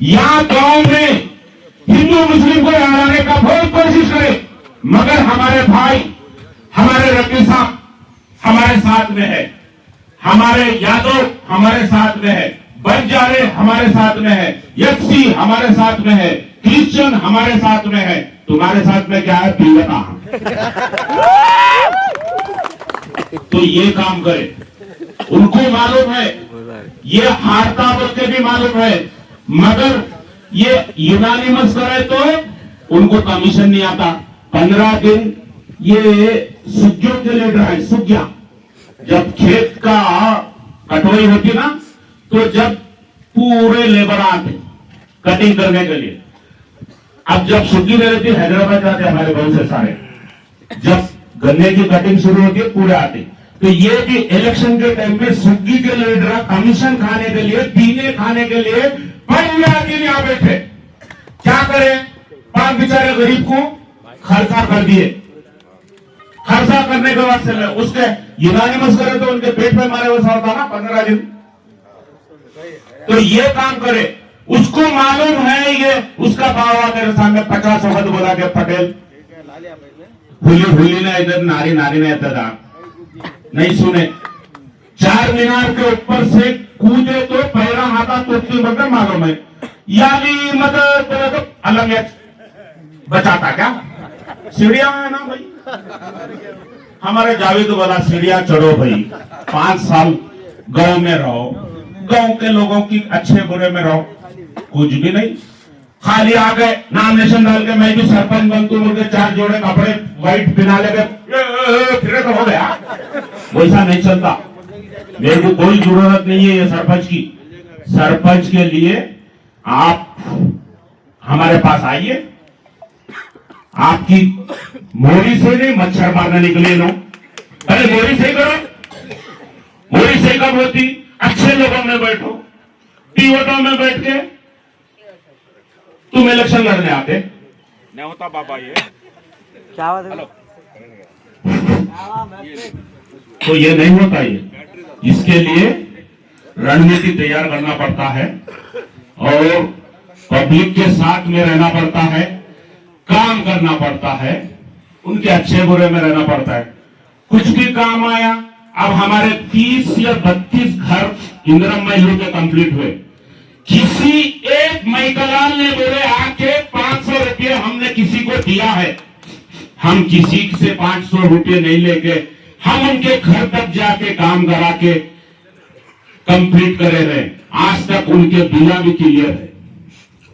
या गांव में हिंदू मुस्लिम को लड़ाने का बहुत कोशिश करे, मगर हमारे भाई, हमारे रफी साहब हमारे साथ में है, हमारे यादव हमारे साथ में है, बंजारे हमारे साथ में है, एफसी हमारे साथ में है, क्रिश्चियन हमारे साथ में है। तुम्हारे साथ में क्या है? पीवता। तो ये काम करे, उनको मालूम है ये हारता बोल के भी मालूम है, मगर ये यूनानिमस करे तो उनको कमीशन नहीं आता। 15 दिन ये सुग्गियों के लिए ड्राइव, सुग्गिया जब खेत का कटवाई होती ना, तो जब पूरे लेबर आते कटिंग करने के लिए, अब जब सुग्गी में रहती हैदराबाद जाते हमारे बहुत से सारे, जब गन्ने की कटिंग शुरू होती है पूरे आते, तो ये भी इलेक्शन के टाइम में सुग्गी के लीडर कमीशन खाने के लिए, पीने खाने के लिए 15 दिन यहाँ बैठे। क्या करें? 5 बेचारे गरीब को खर्चा कर दिए। खर्चा करने के बाद से उसके यूनानिमस करे तो उनके पेट में मारे वैसा होता ना 15 दिन। तो ये काम करे, उसको मालूम है ये उसका बाबा मेरे सामने 50 वक्त बोला के पटेल हुली ने इधर नारी ने इतना नहीं सुने, 4 मीनार के ऊपर से कूदे तो पैरा हाथा टूटती मगर मालूम है, याली मदद तो अलग बचाता क्या? सीढ़िया है ना भाई, हमारे जावेद वाला सीढ़िया चढ़ो भाई, 5 साल गांव में रहो, गांव के लोगों की अच्छे बुरे में रहो, कुछ भी नहीं, खाली आ गए नॉमिनेशन डाल के मैं भी सरपंच बनतू बोल के 4 जोड़े कपड़े व्हाइट पहना ले गए, फिर तो हो गया। वैसा नहीं चलता, मेरे को कोई जरूरत नहीं है ये सरपंच की। सरपंच के लिए आप हमारे पास आइए, आपकी मोरी से नहीं मच्छर मारने निकले लो, अरे मोरी से करो, मोरी से कब होती? अच्छे लोगों में बैठो, पीवटों में बैठ के तुम इलेक्शन लड़ने आते नहीं होता बाबा। ये क्या हेलो, तो ये नहीं होता, ये इसके लिए रणनीति तैयार करना पड़ता है और पब्लिक के साथ में रहना पड़ता है, काम करना पड़ता है, उनके अच्छे बुरे में रहना पड़ता है। कुछ भी काम आया, अब हमारे 30 या 32 घर इंदिरा महलों के कंप्लीट हुए, किसी एक मैकलाल ने बोले आके 500 रुपये हमने किसी को दिया है, हम किसी से 500 रुपये नहीं लेके हम उनके घर तक जाके काम करा के कंप्लीट करे रहे, आज तक उनके बिना भी क्लियर है।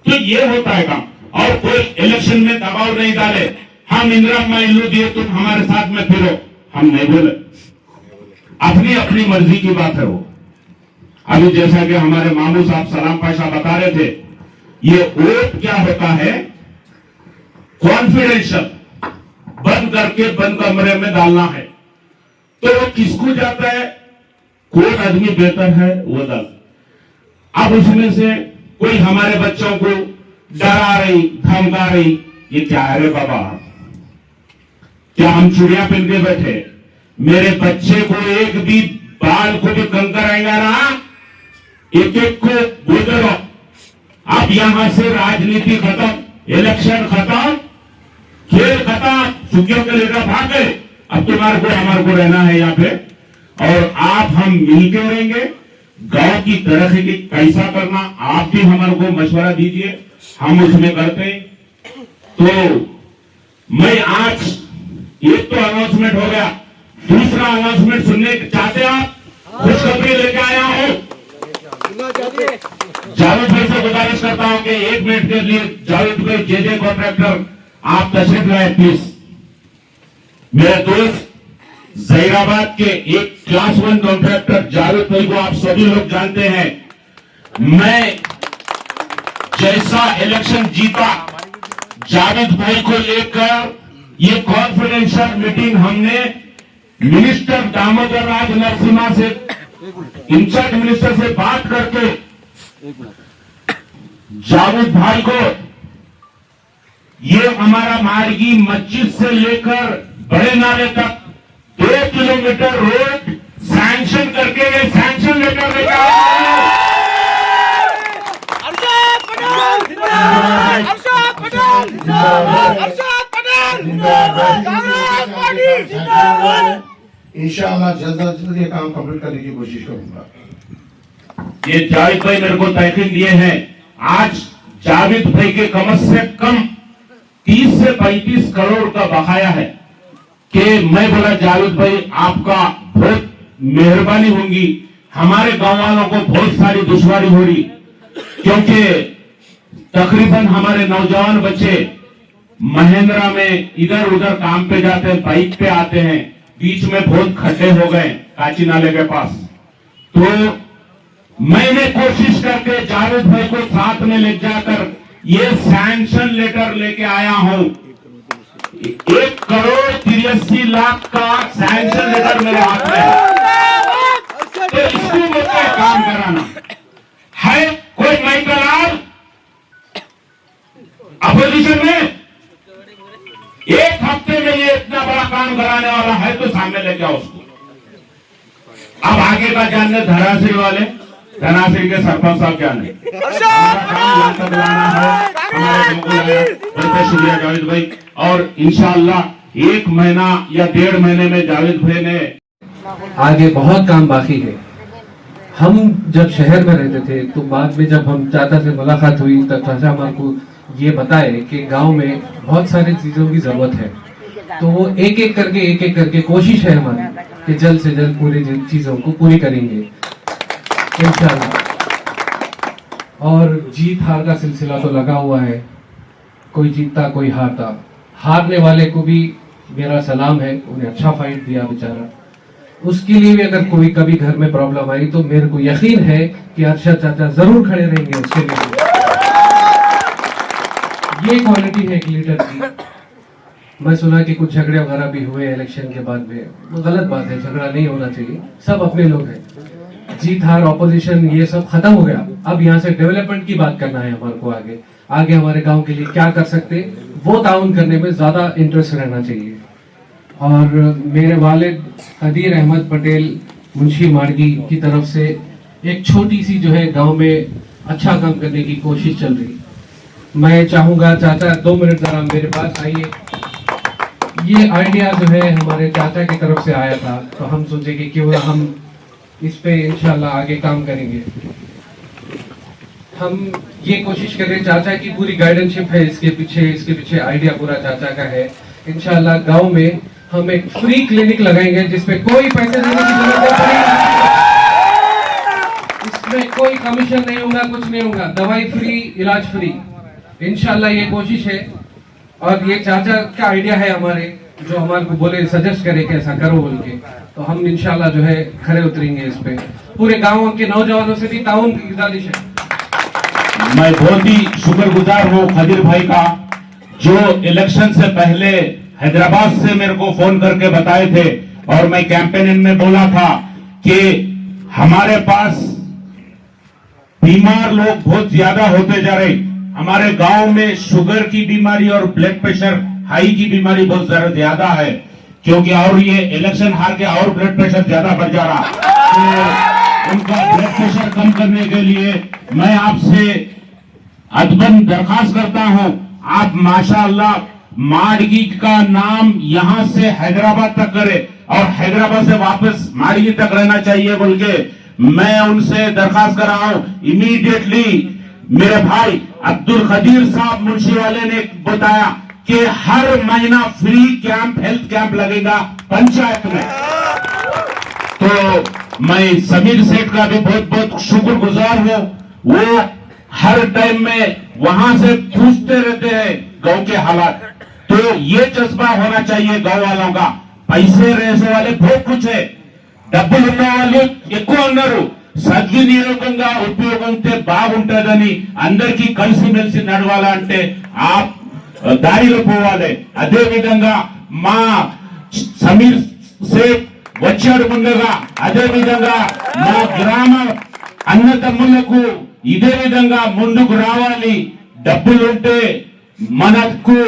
तो ये होता है काम, और कोई इलेक्शन में दबाव नहीं डाले, हम इंदिरा महलू दिए तुम हमारे साथ में फिरो, हम नहीं बोले, अपनी अपनी मर्जी की बात है वो। अभी जैसा कि हमारे मामू साहब सलाम पाशा बता रहे थे, ये वोट क्या होता है? कॉन्फिडेंशियल, बंद करके बंद कमरे में डालना है, तो वो किसको जाता है? कौन आदमी बेहतर है वो दल। अब उसमें से कोई हमारे बच्चों को डरा रही, धमका रही, ये क्या है रे बाबा? क्या हम चूड़ियां पहन के बैठे? मेरे बच्चे को एक भी बाल को भी कंकर आएगा ना, एक एक को बोल। अब यहां से राजनीति खत्म, इलेक्शन खत्म, खेल खत्म, सुखियों के लीडर भाग गए, अब तुम्हारे को हमारे को रहना है यहाँ पे, और आप हम मिलकर रहेंगे। गांव की तरक्की की कैसा करना, आप भी हमारे को मशवरा दीजिए, हम उसमें करते। तो मैं आज एक तो अनाउंसमेंट हो गया, दूसरा अनाउंसमेंट सुनने चाहते आप? खुशखबरी लेके आया हूं। जावेद भाई से गुजारिश करता हूं कि 1 मिनट के लिए जावेद भाई जे कॉन्ट्रैक्टर आप तशरीफ लाए प्लीज। मेरे दोस्त जहीराबाद के एक क्लास 1 कॉन्ट्रैक्टर जावेद भाई को आप सभी लोग जानते हैं। मैं जैसा इलेक्शन जीता, जावेद भाई को लेकर ये कॉन्फिडेंशियल मीटिंग हमने मिनिस्टर दामोदर राज नरसिम्हा से, इंचार्ज मिनिस्टर से बात करके जावेद भाई को ये हमारा मार्गी मस्जिद से लेकर बड़े नाले तक 2 किलोमीटर रोड सैंक्शन करके ये सैंक्शन लेकर लेकर इंशाल्लाह जल्द अज जल्द ये काम कंप्लीट करने की कोशिश करूंगा। ये जावेद भाई मेरे को तहकीन दिए हैं, आज जावेद भाई के कम से कम 30 से 35 करोड़ का बकाया है कि मैं बोला जावेद भाई आपका बहुत मेहरबानी होगी, हमारे गांव वालों को बहुत सारी दुश्वारी हो रही, क्योंकि तकरीबन हमारे नौजवान बच्चे महिंद्रा में इधर उधर काम पे जाते हैं, बाइक पे आते हैं, बीच में बहुत खड्डे हो गए काची नाले के पास। तो मैंने कोशिश करके जावेद भाई को साथ में ले जाकर ये सैंक्शन लेटर लेके आया हूं। 1,83,00,000 का सैंक्शन लेटर मेरे हाथ में है। तो इसको मुझे काम कराना है। कोई माइकल अपोजिशन में एक हफ्ते में ये इतना बड़ा काम कराने वाला है तो सामने लेके आओ उसको। अब आगे का जानने धरासिर वाले, धनासिर के सरपंच साहब जाने, बहुत शुक्रिया जावेद भाई। और इंशाअल्लाह 1 महीना या 1.5 महीने में जावेद भाई ने आगे बहुत काम बाकी है। हम जब शहर में रहते थे तो बाद में जब हम चाचा से मुलाकात हुई तब चाचा हमारे को ये बताए कि गांव में बहुत सारी चीजों की जरूरत है, तो वो एक एक करके कोशिश है हमारी कि जल्द से जल्द पूरी चीजों को पूरी करेंगे इंशाल्लाह। और जीत हार का सिलसिला तो लगा हुआ है, कोई जीतता कोई हारता। हारने वाले को भी मेरा सलाम है, उन्हें अच्छा फाइट दिया बेचारा। उसके लिए भी अगर कोई कभी घर में प्रॉब्लम आई तो मेरे को यकीन है कि अरशद चाचा जरूर खड़े रहेंगे उसके लिए। ये क्वालिटी है एक लीडर की। मैं सुना कि कुछ झगड़े वगैरह भी हुए इलेक्शन के बाद में, वो गलत बात है, झगड़ा नहीं होना चाहिए, सब अपने लोग हैं। जीत हार ऑपोजिशन ये सब खत्म हो गया, अब यहाँ से डेवलपमेंट की बात करना है हमारे को। आगे हमारे गांव के लिए क्या कर सकते, वो ताउन करने में ज्यादा इंटरेस्ट रहना चाहिए। और मेरे वालिद कदीर अहमद पटेल मुंशी मार्गी की तरफ से एक छोटी सी जो है गांव में अच्छा काम करने की कोशिश चल रही। मैं चाहूंगा चाचा 2 मिनट जरा मेरे पास आइए। ये आइडिया जो है हमारे चाचा की तरफ से आया था, तो हम सोचे कि क्यों ना हम इस पे इंशाल्लाह आगे काम करेंगे। हम ये कोशिश करें, चाचा की पूरी गाइडेंशिप है इसके पीछे आइडिया पूरा चाचा का है। इंशाल्लाह गांव में हम एक फ्री क्लिनिक लगाएंगे जिसपे कोई पैसे देने की जरूरत नहीं पड़ेगी, इसमें कोई कमीशन नहीं होगा, कुछ नहीं होगा, दवाई फ्री, इलाज फ्री। इंशाल्लाह ये कोशिश है। और ये चाचा का आइडिया है हमारे, जो हमारे को बोले सजेस्ट करे कि ऐसा करो बोल के, तो हम इंशाल्लाह जो है खड़े उतरेंगे इस पे। पूरे गांव के नौजवानों से भी ताउन की गुजारिश है। मैं बहुत ही शुक्रगुजार हूँ खदीर भाई का, जो इलेक्शन से पहले हैदराबाद से मेरे को फोन करके बताए थे। और मैं कैंपेन में बोला था कि हमारे पास बीमार लोग बहुत ज्यादा होते जा रहे, हमारे गांव में शुगर की बीमारी और ब्लड प्रेशर हाई की बीमारी बहुत ज्यादा है, क्योंकि और ये इलेक्शन हार के और ब्लड प्रेशर ज्यादा बढ़ जा रहा। तो उनका ब्लड प्रेशर कम करने के लिए मैं आपसे अदबन दरखास्त करता हूं, आप माशाअल्लाह माडगी का नाम यहां से हैदराबाद तक करे और हैदराबाद से वापस माडगी तक रहना चाहिए बोल के मैं उनसे दरखास्त कर रहा हूं। इमीडिएटली मेरे भाई अब्दुल खदीर साहब मुंशी वाले ने बताया कि हर महीना फ्री कैंप, हेल्थ कैंप लगेगा पंचायत में। तो मैं समीर सेठ का भी बहुत बहुत शुक्रगुजार हूं, वो हर टाइम में वहां से पूछते रहते हैं गांव के हालात। तो ये जज्बा होना चाहिए गांव वालों का। पैसे रेसे वाले बहुत कुछ है, డబ్బులు ఉన్న వాళ్ళు ఎక్కువ ఉన్నారు, సద్వినియోగంగా ఉపయోగంతో బాగుంటుందని అందరికీ కలిసిమెలిసి నడవాలంటే ఆ దారిలో పోవాలి। అదే విధంగా మా సమీర్ సేఠ్ వచ్చాడు ముందుగా, అదే విధంగా మా గ్రామ అన్నదమ్ములకు ఇదే విధంగా ముందుకు రావాలి। డబ్బులుంటే మనకు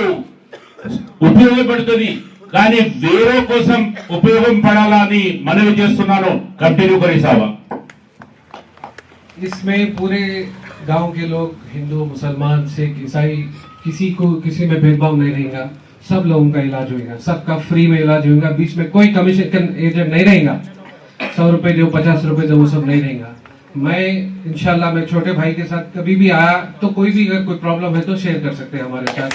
ఉపయోగపడుతుంది, కానీ వేరే కోసం ఉపయోగం పడాలని మనవి చేస్తున్నాను। కంటిన్యూ करी साहब। इसमें पूरे गांव के लोग हिंदू मुसलमान सिख ईसाई किसी में भेदभाव नहीं रहेगा। सब लोगों का इलाज होगा, सबका फ्री में इलाज होगा। बीच में कोई कमीशन एजेंट नहीं रहेगा। 100 रुपए दो 50 रुपए दो वो सब नहीं रहेगा। मैं इंशाल्लाह मैं छोटे भाई के साथ कभी भी आया तो कोई भी अगर कोई प्रॉब्लम है तो शेयर कर सकते हैं हमारे साथ,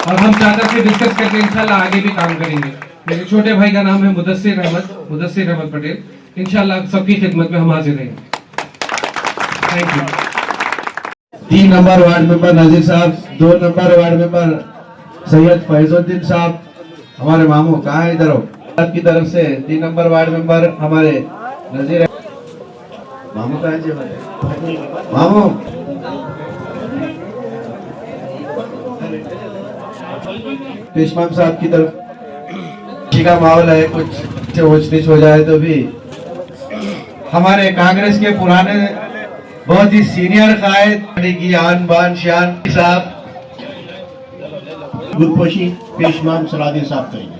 और हम चादर से डिस्कस करके इंशाल्लाह आगे भी काम करेंगे। मेरे छोटे भाई का नाम है मुदस्सिर अहमद पटेल। इंशाल्लाह सबकी खिदमत में हम हाजिर रहेंगे। Thank you. 3 नंबर वार्ड मेंबर नजीर साहब, 2 नंबर वार्ड मेंबर सैयद फैजुद्दीन साहब, हमारे मामू कहाँ है? इधर की तरफ से 3 नंबर वार्ड मेंबर हमारे नजीर मामू कहाँ है? मामू पेशमाम साहब की तरफ का माहौल है, कुछ ऊंच नीच हो जाए तो भी हमारे कांग्रेस के पुराने बहुत ही सीनियर कायद की आन बान शान साहब गुलपोशी पेशमाम सलाउद्दीन साहब करेंगे।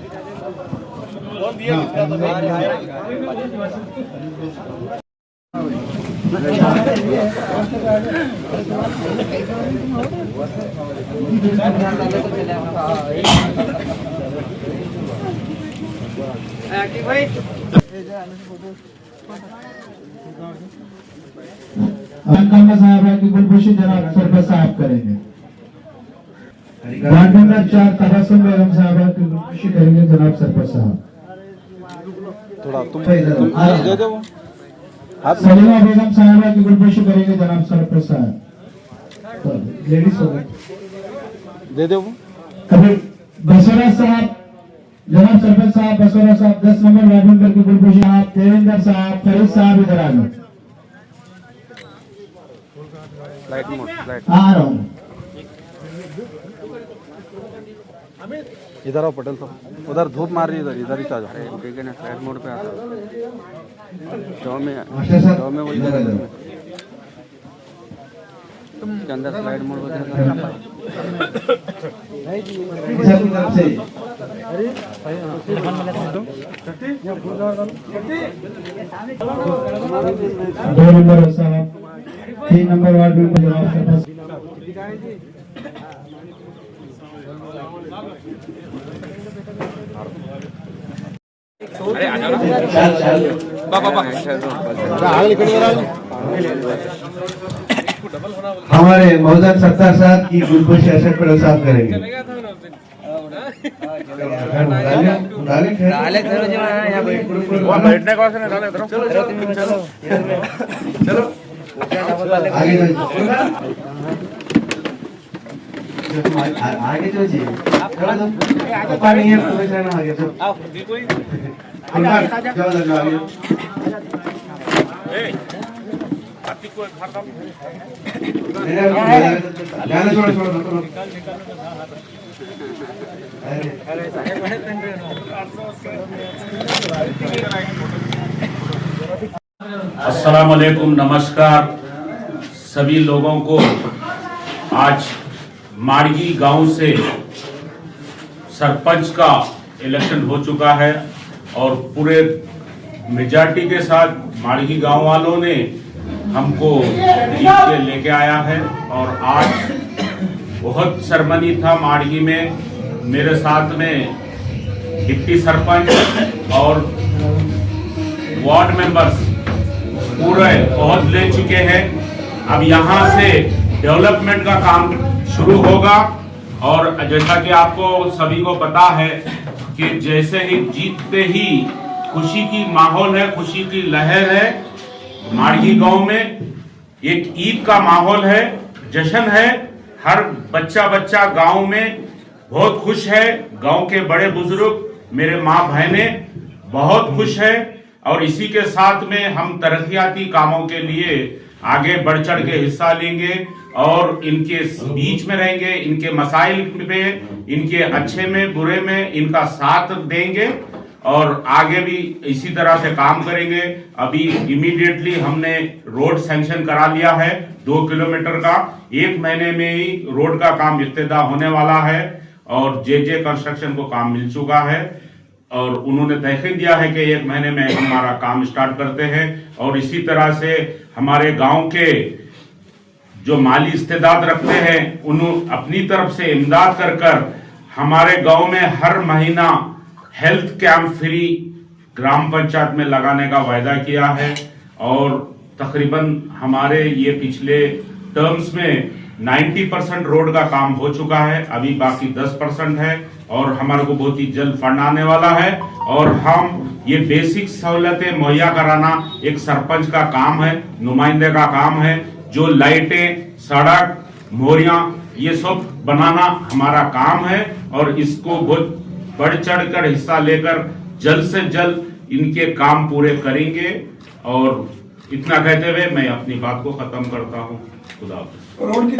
साहब की गुलपोशी जनाब सरपंच साहब करेंगे। वार्ड नंबर 4 तबस्सुम बेगम साहब की गुलपोशी करेंगे जनाब सरपंच साहब। थोड़ा तुम दे दो। सलीमा बेगम साहब की गुलपोशी करेंगे जनाब सरपंच साहब। लेडीज हो गए दे दो। कभी बसोरा साहब जनाब सरपंच साहब, बसोरा साहब 10 नंबर वार्ड नंबर की गुलपोशी आप देवेंद्र साहब, फरीद साहब इधर आ जाओ। आ रहा हूँ। इधर आओ पटेल साहब, उधर धूप मार रही है, इधर ही आ जाओ। ठीक है ना, फ्लाइट मोड पे आता है में वही के अंदर फ्लाइट मोड दो नंबर साहब, 3 नंबर वार्ड में जनाब सरपंच। हमारे मौजूद सत्तार साहब की गुलपोशी अशोक पटेल साहब करेंगे। चलो आगे आगे जो जी नहीं है आगे चलो आगे अस्सलाम वालेकुम, नमस्कार सभी लोगों को। आज माड़गी गांव से सरपंच का इलेक्शन हो चुका है और पूरे मेजॉरिटी के साथ माड़गी गांव वालों ने हमको जीत के लेके आया है। और आज बहुत सरमनी था माड़गी में। मेरे साथ में डिप्टी सरपंच और वार्ड मेंबर्स पूरे बहुत ले चुके हैं। अब यहाँ से डेवलपमेंट का काम शुरू होगा। और जैसा कि आपको सभी को पता है कि जैसे ही जीतते ही खुशी की माहौल है, खुशी की लहर है। माड़गी गांव में एक ईद का माहौल है, जश्न है। हर बच्चा गांव में बहुत खुश है। गांव के बड़े बुजुर्ग, मेरे माँ बहने बहुत खुश है। और इसी के साथ में हम तरक्याती कामों के लिए आगे बढ़ चढ़ के हिस्सा लेंगे और इनके बीच में रहेंगे, इनके मसाइल पे, इनके अच्छे में बुरे में इनका साथ देंगे और आगे भी इसी तरह से काम करेंगे। अभी इमीडिएटली हमने रोड सैंक्शन करा लिया है 2 किलोमीटर का। 1 महीने में ही रोड का काम इफ्तिताह होने वाला है और जे कंस्ट्रक्शन को काम मिल चुका है और उन्होंने तय दिया है कि 1 महीने में हमारा काम स्टार्ट करते हैं। और इसी तरह से हमारे गांव के जो माली इस्तेदाद रखते हैं उन अपनी तरफ से इमदाद कर कर हमारे गांव में हर महीना हेल्थ कैंप फ्री ग्राम पंचायत में लगाने का वायदा किया है। और तकरीबन हमारे ये पिछले टर्म्स में 90% रोड का काम हो चुका है, अभी बाकी 10% है और हमारे को बहुत ही जल्द फंड आने वाला है। और हम ये बेसिक सहूलतें मुहैया कराना एक सरपंच का काम है, नुमाइंदे का काम है। जो लाइटें, सड़क, मोरियां ये सब बनाना हमारा काम है और इसको बहुत बढ़ चढ़ कर हिस्सा लेकर जल्द से जल्द इनके काम पूरे करेंगे। और इतना कहते हुए मैं अपनी बात को खत्म करता हूँ। खुदा हाफिज। रोड की